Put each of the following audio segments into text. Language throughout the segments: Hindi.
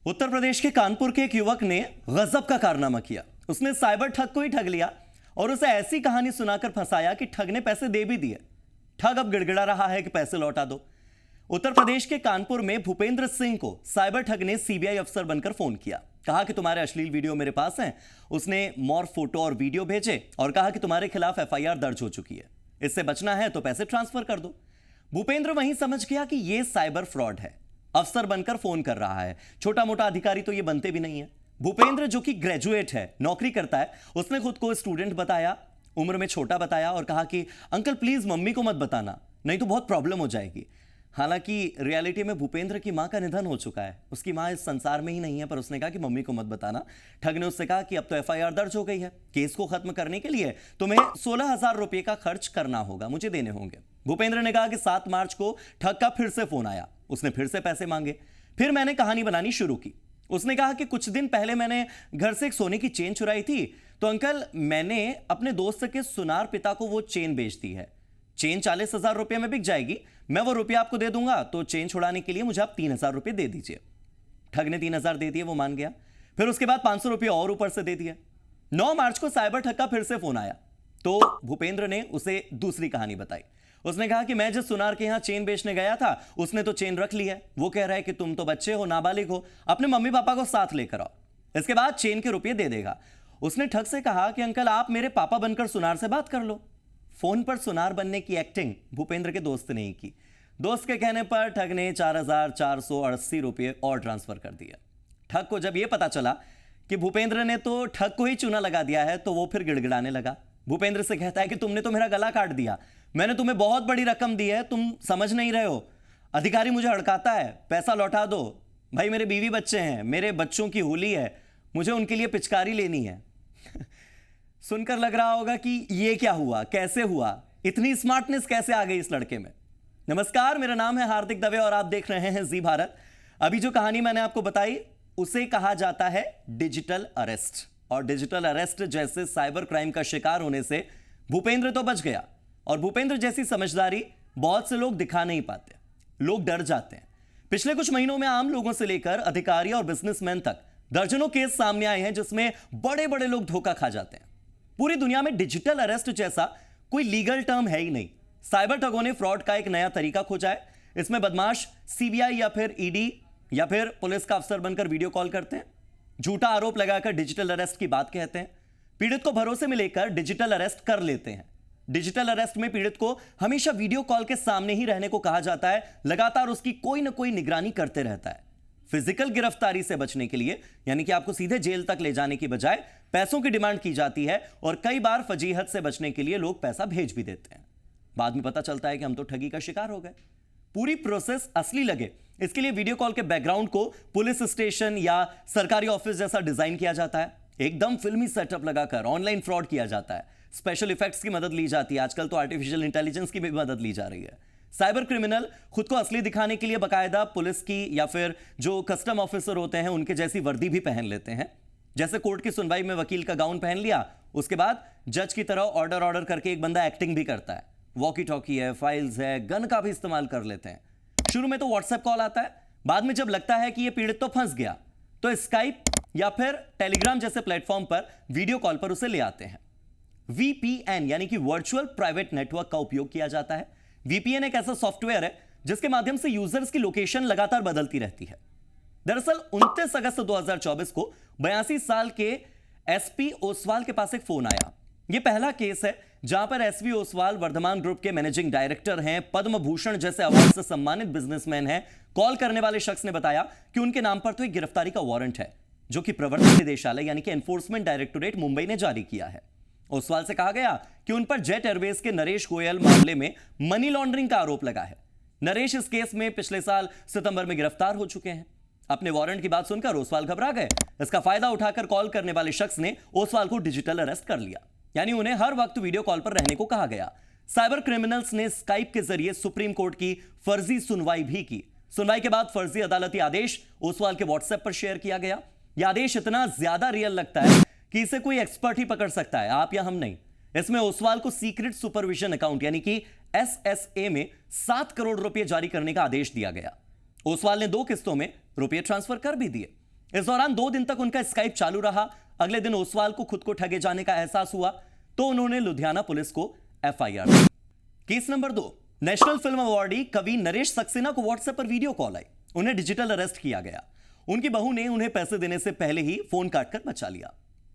उत्तर प्रदेश के कानपुर के एक युवक ने गजब का कारनामा किया। उसने साइबर ठग को ही ठग लिया और उसे ऐसी कहानी सुनाकर फंसाया कि ठग ने पैसे दे भी दिए। ठग अब गिड़गिड़ा रहा है कि पैसे लौटा दो। उत्तर प्रदेश के कानपुर में भूपेंद्र सिंह को साइबर ठग ने सीबीआई अफसर बनकर फोन किया। कहा कि तुम्हारे अश्लील वीडियो मेरे पास हैं। उसने मॉर्फ फोटो और वीडियो भेजे और कहा कि तुम्हारे खिलाफ एफआईआर दर्ज हो चुकी है, इससे बचना है तो पैसे ट्रांसफर कर दो। भूपेंद्र वहीं समझ गया कि यह साइबर फ्रॉड है। अफसर बनकर फोन कर रहा है, छोटा मोटा अधिकारी तो ये बनते भी नहीं है। भूपेंद्र जो कि ग्रेजुएट है, नौकरी करता है, उसने खुद को स्टूडेंट बताया, उम्र में छोटा बताया और कहा कि अंकल प्लीज मम्मी को मत बताना, नहीं तो बहुत प्रॉब्लम हो जाएगी। हालांकि रियलिटी में भूपेंद्र की मां का निधन हो चुका है, उसकी मां इस संसार में ही नहीं है, पर उसने कहा कि मम्मी को मत बताना। ठग ने उससे कहा कि अब तो एफआईआर दर्ज हो गई है, केस को खत्म करने के लिए तुम्हें 16,000 रुपए का खर्च करना होगा, मुझे देने होंगे। भूपेंद्र ने कहा कि 7 मार्च को ठग का फिर से फोन आया, उसने फिर से पैसे मांगे। फिर मैंने कहानी बनानी शुरू की। उसने कहा कि कुछ दिन पहले मैंने घर से एक सोने की चेन चुराई थी, तो अंकल मैंने अपने दोस्त के सुनार पिता को वो चेन बेच दी है। चेन 40,000 रुपये में बिक जाएगी, मैं वो रुपया आपको दे दूंगा, तो चेन छुड़ाने के लिए मुझे आप 3,000 रुपये दे दीजिए। ठग ने 3,000 दे दिए, वो मान गया। फिर उसके बाद 500 रुपये और ऊपर से दे दिए। 9 मार्च को साइबर ठग का फिर से फोन आया, तो भूपेंद्र ने उसे दूसरी कहानी बताई। उसने कहा कि मैं जिस सुनार के यहां चेन बेचने गया था, उसने तो चेन रख ली है। वो कह रहा है कि तुम तो बच्चे हो, नाबालिग हो, अपने मम्मी पापा को साथ लेकर आओ, इसके बाद चेन के रुपये दे देगा। उसने ठग से कहा कि अंकल आप मेरे पापा बनकर सुनार से बात कर लो। फोन पर सुनार बनने की एक्टिंग भूपेंद्र के दोस्त ने ही की। दोस्त के कहने पर ठग ने 4,480 रुपये और ट्रांसफर कर दिया। ठग को जब यह पता चला कि भूपेंद्र ने तो ठग को ही चूना लगा दिया है, तो वो फिर गिड़गिड़ाने लगा। भूपेंद्र से कहता है कि तुमने तो मेरा गला काट दिया, मैंने तुम्हें बहुत बड़ी रकम दी है, तुम समझ नहीं रहे हो। अधिकारी मुझे हड़काता है, पैसा लौटा दो। भाई मेरे बीवी बच्चे हैं, मेरे बच्चों की होली है, मुझे उनके लिए पिचकारी लेनी है। सुनकर लग रहा होगा कि ये क्या हुआ, कैसे हुआ, इतनी स्मार्टनेस कैसे आ गई इस लड़के में। नमस्कार, मेरा नाम है हार्दिक दवे और आप देख रहे हैं जी भारत। अभी जो कहानी मैंने आपको बताई उसे कहा जाता है डिजिटल अरेस्ट, और डिजिटल अरेस्ट जैसे साइबर क्राइम का शिकार होने से भूपेंद्र तो बच गया। और भूपेंद्र जैसी समझदारी बहुत से लोग दिखा नहीं पाते, लोग डर जाते हैं। पिछले कुछ महीनों में आम लोगों से लेकर अधिकारी और बिजनेसमैन तक दर्जनों केस सामने आए हैं जिसमें बड़े बड़े लोग धोखा खा जाते हैं। पूरी दुनिया में डिजिटल अरेस्ट जैसा कोई लीगल टर्म है ही नहीं। साइबर ठगों ने फ्रॉड का एक नया तरीका खोजा है। इसमें बदमाश सीबीआई या फिर ईडी या फिर पुलिस का अफसर बनकर वीडियो कॉल करते हैं, झूठा आरोप लगाकर डिजिटल अरेस्ट की बात कहते हैं, पीड़ित को भरोसे में लेकर डिजिटल अरेस्ट कर लेते हैं। डिजिटल अरेस्ट में पीड़ित को हमेशा वीडियो कॉल के सामने ही रहने को कहा जाता है, लगातार उसकी कोई ना कोई निगरानी करते रहता है। फिजिकल गिरफ्तारी से बचने के लिए, यानी कि आपको सीधे जेल तक ले जाने की बजाय पैसों की डिमांड की जाती है, और कई बार फजीहत से बचने के लिए लोग पैसा भेज भी देते हैं। बाद में पता चलता है कि हम तो ठगी का शिकार हो गए। पूरी प्रोसेस असली लगे, इसके लिए वीडियो कॉल के बैकग्राउंड को पुलिस स्टेशन या सरकारी ऑफिस जैसा डिजाइन किया जाता है। एकदम फिल्मी सेटअप लगाकर ऑनलाइन फ्रॉड किया जाता है। स्पेशल इफेक्ट्स की मदद ली जाती है, आजकल तो आर्टिफिशियल इंटेलिजेंस की भी मदद ली जा रही है। साइबर क्रिमिनल खुद को असली दिखाने के लिए बकायदा पुलिस की या फिर जो कस्टम ऑफिसर होते हैं उनके जैसी वर्दी भी पहन लेते हैं। जैसे कोर्ट की सुनवाई में वकील का गाउन पहन लिया, उसके बाद जज की तरह ऑर्डर करके एक बंदा एक्टिंग भी करता है। वॉकी टॉकी है, फाइल्स है, गन का भी इस्तेमाल कर लेते हैं। शुरू में तो व्हाट्सएप कॉल आता है, बाद में जब लगता है कि यह पीड़ित तो फंस गया, तो स्काइप या फिर टेलीग्राम जैसे प्लेटफॉर्म पर वीडियो कॉल पर उसे ले आते हैं। वीपीएन यानी कि वर्चुअल प्राइवेट नेटवर्क का उपयोग किया जाता है। वीपीएन एक ऐसा सॉफ्टवेयर है जिसके माध्यम से यूजर्स की लोकेशन लगातार बदलती रहती है। दरअसल 29 अगस्त 2024 को 82 साल के एसपी ओसवाल के पास एक फोन आया। यह पहला केस है जहां पर एसवी ओसवाल वर्धमान ग्रुप के मैनेजिंग डायरेक्टर हैं, पद्म भूषण जैसे अवार्ड से सम्मानित बिजनेसमैन हैं। कॉल करने वाले शख्स ने बताया कि उनके नाम पर तो एक गिरफ्तारी का वारंट है जो कि प्रवर्तन निदेशालय यानी कि एनफोर्समेंट डायरेक्टोरेट मुंबई ने जारी किया है। ओसवाल से कहा गया कि उन पर जेट एयरवेज के नरेश गोयल मामले में मनी लॉन्ड्रिंग का आरोप लगा है। नरेश इस केस में पिछले साल सितंबर में गिरफ्तार हो चुके हैं। अपने वारंट की बात सुनकर ओसवाल घबरा गए। इसका फायदा उठाकर कॉल करने वाले शख्स ने ओसवाल को डिजिटल अरेस्ट कर लिया, यानी उन्हें हर वक्त वीडियो कॉल पर रहने को कहा गया। साइबर क्रिमिनल्स ने स्काइप के जरिए सुप्रीम कोर्ट की फर्जी सुनवाई भी की। सुनवाई के बाद फर्जी अदालती आदेश ओसवाल के व्हाट्सएप पर शेयर किया गया। यह आदेश इतना ज्यादा रियल लगता है कि इसे कोई एक्सपर्ट ही पकड़ सकता है, आप या हम नहीं। इसमें ओसवाल को सीक्रेट सुपरविजन अकाउंट यानी कि एसएसए में 7 करोड़ रुपए जारी करने का आदेश दिया गया। ओसवाल ने 2 किस्तों में रुपए ट्रांसफर कर भी दिए। इस दौरान 2 दिन तक उनका स्काइप चालू रहा। अगले दिन ओसवाल को खुद को ठगे जाने का एहसास हुआ तो उन्होंने लुधियाना पुलिस को एफआईआर दी। Case number 2, national film awardee कवि नरेश सक्सेना को व्हाट्सएप पर वीडियो कॉल आई। उन्हें डिजिटल अरेस्ट किया गया। उनकी बहू ने उन्हें पैसे देने से पहले ही फोन काटकर बचा लिया।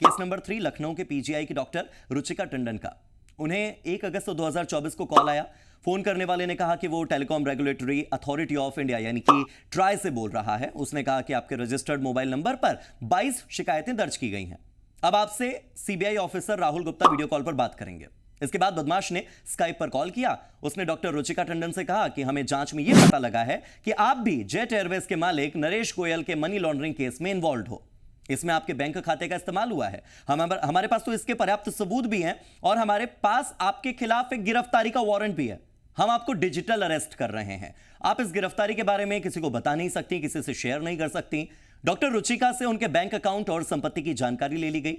केस नंबर 3, लखनऊ के पीजीआई की डॉक्टर रुचिका टंडन का। उन्हें 1 अगस्त 2024 को कॉल आया। फोन करने वाले ने कहा कि वो telecom regulatory authority of India यानी कि ट्राई से बोल रहा है। उसने कहा कि आपके रजिस्टर्ड मोबाइल नंबर पर 22 शिकायतें दर्ज की गई हैं। अब आपसे CBI officer Rahul Gupta video call पर बात करेंगे। इसके बाद बदमाश ने स्काइप पर कॉल किया। उसने डॉक्टर रुचिका टंडन से कहा कि हमें जांच में यह पता लगा है कि आप भी जेट एयरवेज के मालिक नरेश गोयल के मनी लॉन्ड्रिंग केस में इन्वॉल्व हो। इसमें आपके बैंक खाते का इस्तेमाल हुआ है। हमारे पास तो इसके पर्याप्त सबूत भी हैं और हमारे पास आपके खिलाफ एक गिरफ्तारी का वारंट भी है। हम आपको डिजिटल अरेस्ट कर रहे हैं। आप इस गिरफ्तारी के बारे में किसी को बता नहीं सकती, किसी से शेयर नहीं कर सकती। डॉक्टर रुचिका से उनके बैंक अकाउंट और संपत्ति की जानकारी ले ली गई।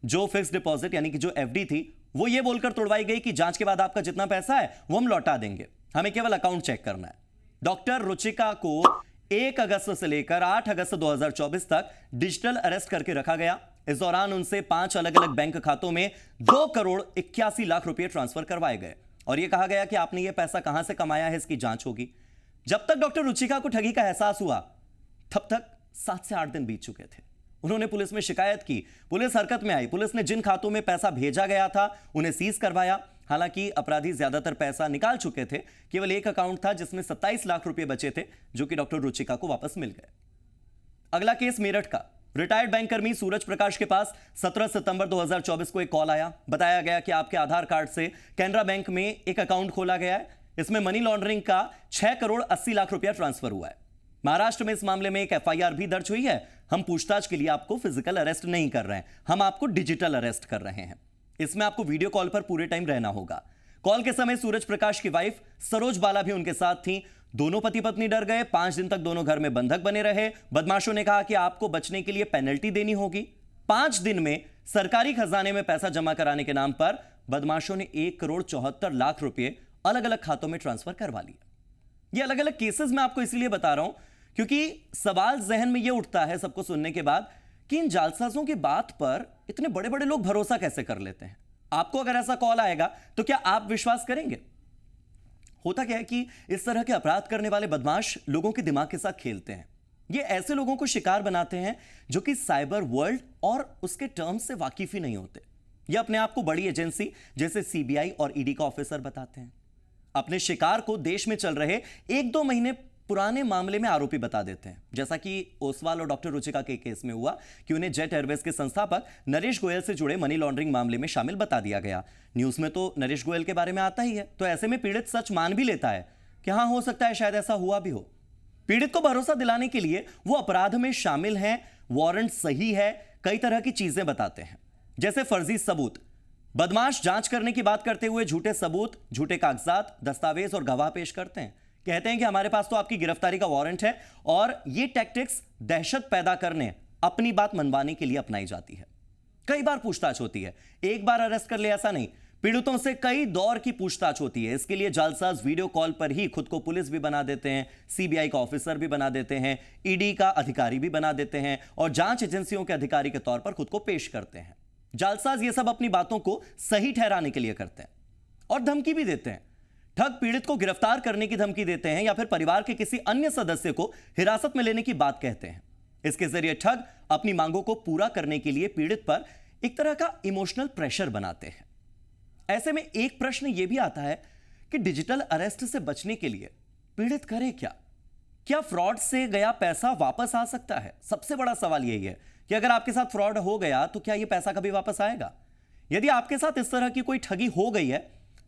जो फिक्स डिपॉजिट यानी कि जो एफडी थी वो ये बोलकर तोड़वाई गई कि जांच के बाद आपका जितना पैसा है वो हम लौटा देंगे, हमें केवल अकाउंट चेक करना है। डॉक्टर रुचिका को 1 अगस्त से लेकर 8 अगस्त 2024 तक डिजिटल अरेस्ट करके रखा गया। इस दौरान उनसे 5 अलग अलग बैंक खातों में 2 करोड़ 81 लाख रुपए ट्रांसफर करवाए गए और यह कहा गया कि आपने यह पैसा कहां से कमाया है, इसकी जांच होगी। जब तक डॉक्टर रुचिका को ठगी का एहसास हुआ तब तक 7 से 8 दिन बीत चुके थे। उन्होंने पुलिस में शिकायत की। पुलिस हरकत में आई। पुलिस ने जिन खातों में पैसा भेजा गया था उन्हें सीज करवाया। हालांकि अपराधी ज्यादातर पैसा निकाल चुके थे। केवल एक अकाउंट था जिसमें 27 लाख रुपए बचे थे जो कि डॉक्टर रुचिका को वापस मिल गए। अगला केस मेरठ का। रिटायर्ड बैंककर्मी सूरज प्रकाश के पास 17 सितंबर 2024 को एक कॉल आया। बताया गया कि आपके आधार कार्ड से कैनरा बैंक में एक अकाउंट खोला गया है। इसमें मनी लॉन्ड्रिंग का 6 करोड़ 80 लाख रुपया ट्रांसफर हुआ है। महाराष्ट्र में इस मामले में एक एफआईआर भी दर्ज हुई है। हम पूछताछ के लिए आपको फिजिकल अरेस्ट नहीं कर रहे हैं, हम आपको डिजिटल अरेस्ट कर रहे हैं। इसमें आपको वीडियो कॉल पर पूरे टाइम रहना होगा। कॉल के समय सूरज प्रकाश की वाइफ सरोज बाला भी उनके साथ थी। दोनों पति पत्नी डर गए। 5 दिन तक दोनों घर में बंधक बने रहे। बदमाशों ने कहा कि आपको बचने के लिए पेनल्टी देनी होगी। 5 दिन में सरकारी खजाने में पैसा जमा कराने के नाम पर बदमाशों ने 1 करोड़ 74 लाख रुपए अलग अलग खातों में ट्रांसफर करवा लिए। ये अलग अलग केसेस मैं आपको इसलिए बता रहा हूं क्योंकि सवाल जहन में यह उठता है सबको सुनने के बाद कि इन जालसाजों की बात पर इतने बड़े बड़े लोग भरोसा कैसे कर लेते हैं। आपको अगर ऐसा कॉल आएगा तो क्या आप विश्वास करेंगे? होता क्या है कि इस तरह के अपराध करने वाले बदमाश लोगों के दिमाग के साथ खेलते हैं। ये ऐसे लोगों को शिकार बनाते हैं जो कि साइबर वर्ल्ड और उसके टर्म्स से वाकिफ ही नहीं होते। ये अपने आप को बड़ी एजेंसी जैसे सीबीआई और ईडी का ऑफिसर बताते हैं। अपने शिकार को देश में चल रहे 1-2 महीने पुराने मामले में आरोपी बता देते हैं, जैसा कि ओसवाल और डॉक्टर रुचिका के केस में हुआ कि उन्हें जेट एयरवेज के संस्थापक नरेश गोयल से जुड़े मनी लॉन्ड्रिंग मामले में शामिल बता दिया गया। न्यूज में तो नरेश गोयल के बारे में आता ही है, तो ऐसे में पीड़ित सच मान भी लेता है कि हाँ, हो सकता है शायद ऐसा हुआ भी हो। पीड़ित को भरोसा दिलाने के लिए वो अपराध में शामिल हैं, वारंट सही है, कई तरह की चीजें बताते हैं, जैसे फर्जी सबूत। बदमाश जांच करने की बात करते हुए झूठे सबूत, झूठे कागजात, दस्तावेज और गवाह पेश करते हैं। कहते हैं कि हमारे पास तो आपकी गिरफ्तारी का वारंट है और ये टैक्टिक्स दहशत पैदा करने, अपनी बात मनवाने के लिए अपनाई जाती है। कई बार पूछताछ होती है, एक बार अरेस्ट कर ले ऐसा नहीं, पीड़ितों से कई दौर की पूछताछ होती है। इसके लिए जालसाज वीडियो कॉल पर ही खुद को पुलिस भी बना देते हैं, सीबीआई का ऑफिसर भी बना देते हैं, ईडी का अधिकारी भी बना देते हैं और जांच एजेंसियों के अधिकारी के तौर पर खुद को पेश करते हैं। जालसाज ये सब अपनी बातों को सही ठहराने के लिए करते हैं और धमकी भी देते हैं। ठग पीड़ित को गिरफ्तार करने की धमकी देते हैं या फिर परिवार के किसी अन्य सदस्य को हिरासत में लेने की बात कहते हैं। इसके जरिए ठग अपनी मांगों को पूरा करने के लिए पीड़ित पर एक तरह का इमोशनल प्रेशर बनाते हैं। ऐसे में एक प्रश्न यह भी आता है कि डिजिटल अरेस्ट से बचने के लिए पीड़ित करे क्या? क्या फ्रॉड से गया पैसा वापस आ सकता है? सबसे बड़ा सवाल यही है कि अगर आपके साथ फ्रॉड हो गया तो क्या यह पैसा कभी वापस आएगा? यदि आपके साथ इस तरह की कोई ठगी हो गई है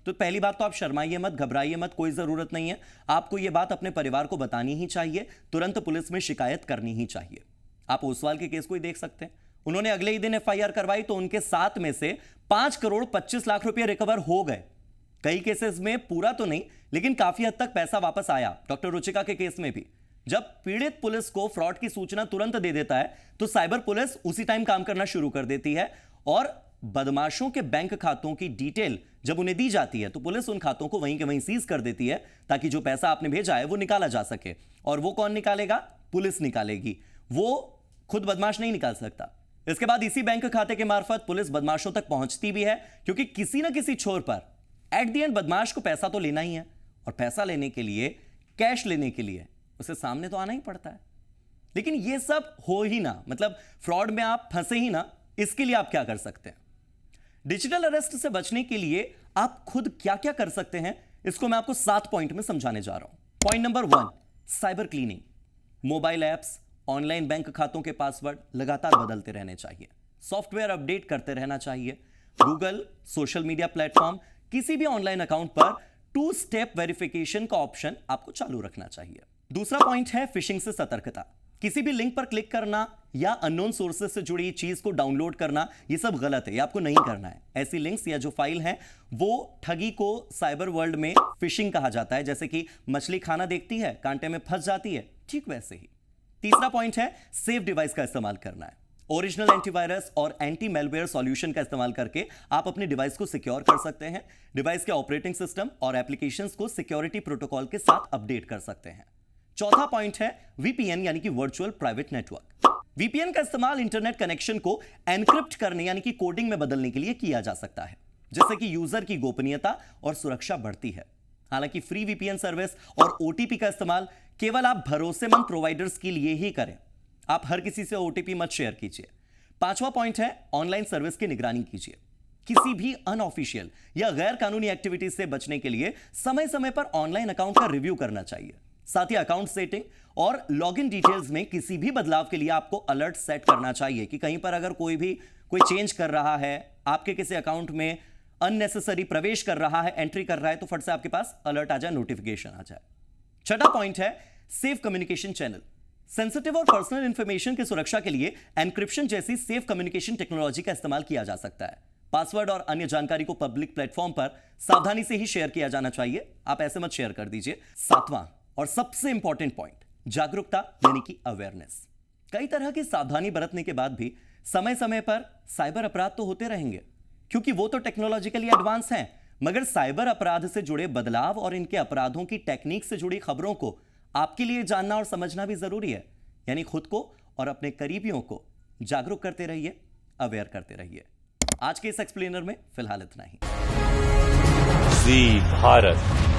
तो पहली बात तो आप शर्माइए मत, घबराइए मत, कोई जरूरत नहीं है। आपको यह बात अपने परिवार को बतानी ही चाहिए, तुरंत पुलिस में शिकायत करनी ही चाहिए। आप ओसवाल के केस को ही देख सकते हैं। उन्होंने अगले ही दिन एफआईआर करवाई तो उनके 7 में से 5 करोड़ 25 लाख रुपए रिकवर हो गए। कई केसेस में पूरा तो नहीं लेकिन काफी हद तक पैसा वापस आया। डॉक्टर रुचिका के केस में भी जब पीड़ित पुलिस को फ्रॉड की सूचना तुरंत दे देता है तो साइबर पुलिस उसी टाइम काम करना शुरू कर देती है और बदमाशों के बैंक खातों की डिटेल जब उन्हें दी जाती है तो पुलिस उन खातों को वहीं के वहीं सीज कर देती है ताकि जो पैसा आपने भेजा है वो निकाला जा सके। और वो कौन निकालेगा? पुलिस निकालेगी। वो खुद बदमाश नहीं निकाल सकता। इसके बाद इसी बैंक खाते के मार्फत पुलिस बदमाशों तक पहुंचती भी है, क्योंकि किसी ना किसी छोर पर एट द एंड बदमाश को पैसा तो लेना ही है, और पैसा लेने के लिए, कैश लेने के लिए उसे सामने तो आना ही पड़ता है। लेकिन ये सब हो ही ना, मतलब फ्रॉड में आप फंसे ही ना, इसके लिए आप क्या कर सकते हैं? डिजिटल अरेस्ट से बचने के लिए आप खुद क्या क्या कर सकते हैं, इसको मैं आपको 7 पॉइंट में समझाने जा रहा हूं। Point number 1, cyber cleaning. Mobile apps, online bank खातों के पासवर्ड लगातार बदलते रहने चाहिए। सॉफ्टवेयर अपडेट करते रहना चाहिए। गूगल, सोशल मीडिया प्लेटफॉर्म, किसी भी ऑनलाइन अकाउंट पर 2 स्टेप वेरिफिकेशन का ऑप्शन आपको चालू रखना चाहिए। दूसरा पॉइंट है फिशिंग से सतर्कता। किसी भी लिंक पर क्लिक करना या अननोन सोर्सेज से जुड़ी चीज को डाउनलोड करना, यह सब गलत है, ये आपको नहीं करना है। ऐसी लिंक्स या जो फाइल हैं वो ठगी को साइबर वर्ल्ड में फिशिंग कहा जाता है। जैसे कि मछली खाना देखती है, कांटे में फंस जाती है, ठीक वैसे ही। तीसरा पॉइंट है सेफ डिवाइस का इस्तेमाल करना है। ओरिजिनल एंटीवायरस और एंटी मेलवेयर सॉल्यूशन का इस्तेमाल करके आप अपने डिवाइस को सिक्योर कर सकते हैं। डिवाइस के ऑपरेटिंग सिस्टम और एप्लीकेशंस को सिक्योरिटी प्रोटोकॉल के साथ अपडेट कर सकते हैं। चौथा पॉइंट है वीपीएन यानी कि वर्चुअल प्राइवेट नेटवर्क। वीपीएन का इस्तेमाल इंटरनेट कनेक्शन को एनक्रिप्ट करने यानी कि कोडिंग में बदलने के लिए किया जा सकता है, जिससे कि यूजर की गोपनीयता और सुरक्षा बढ़ती है। हालांकि फ्री वीपीएन सर्विस और ओटीपी का इस्तेमाल केवल आप भरोसेमंद प्रोवाइडर्स के लिए ही करें। आप हर किसी से ओटीपी मत शेयर कीजिए। पांचवा पॉइंट है ऑनलाइन सर्विस की निगरानी कीजिए। किसी भी अनऑफिशियल या गैर कानूनी एक्टिविटीज से बचने के लिए समय समय पर ऑनलाइन अकाउंट का रिव्यू करना चाहिए। साथ ही अकाउंट सेटिंग और लॉगिन डिटेल्स में किसी भी बदलाव के लिए आपको अलर्ट सेट करना चाहिए कि कहीं पर अगर कोई चेंज कर रहा है, आपके किसी अकाउंट में अननेसेसरी प्रवेश कर रहा है, एंट्री कर रहा है, तो फट से आपके पास अलर्ट आ जाए, नोटिफिकेशन आ जाए। छठा पॉइंट है सेफ कम्युनिकेशन चैनल। सेंसिटिव और पर्सनल इंफॉर्मेशन की सुरक्षा के लिए एन्क्रिप्शन जैसी सेफ कम्युनिकेशन टेक्नोलॉजी का इस्तेमाल किया जा सकता है। पासवर्ड और अन्य जानकारी को पब्लिक प्लेटफॉर्म पर सावधानी से ही शेयर किया जाना चाहिए, आप ऐसे मत शेयर कर दीजिए। सातवां और सबसे इंपॉर्टेंट पॉइंट, जागरूकता यानी कि अवेयरनेस। कई तरह की सावधानी बरतने के बाद भी समय समय पर साइबर अपराध तो होते रहेंगे, क्योंकि वो तो टेक्नोलॉजिकली एडवांस हैं, मगर साइबर अपराध से जुड़े बदलाव और इनके अपराधों की टेक्निक से जुड़ी खबरों को आपके लिए जानना और समझना भी जरूरी है। यानी खुद को और अपने करीबियों को जागरूक करते रहिए, अवेयर करते रहिए। आज के इस एक्सप्लेनर में फिलहाल इतना ही। जी भारत।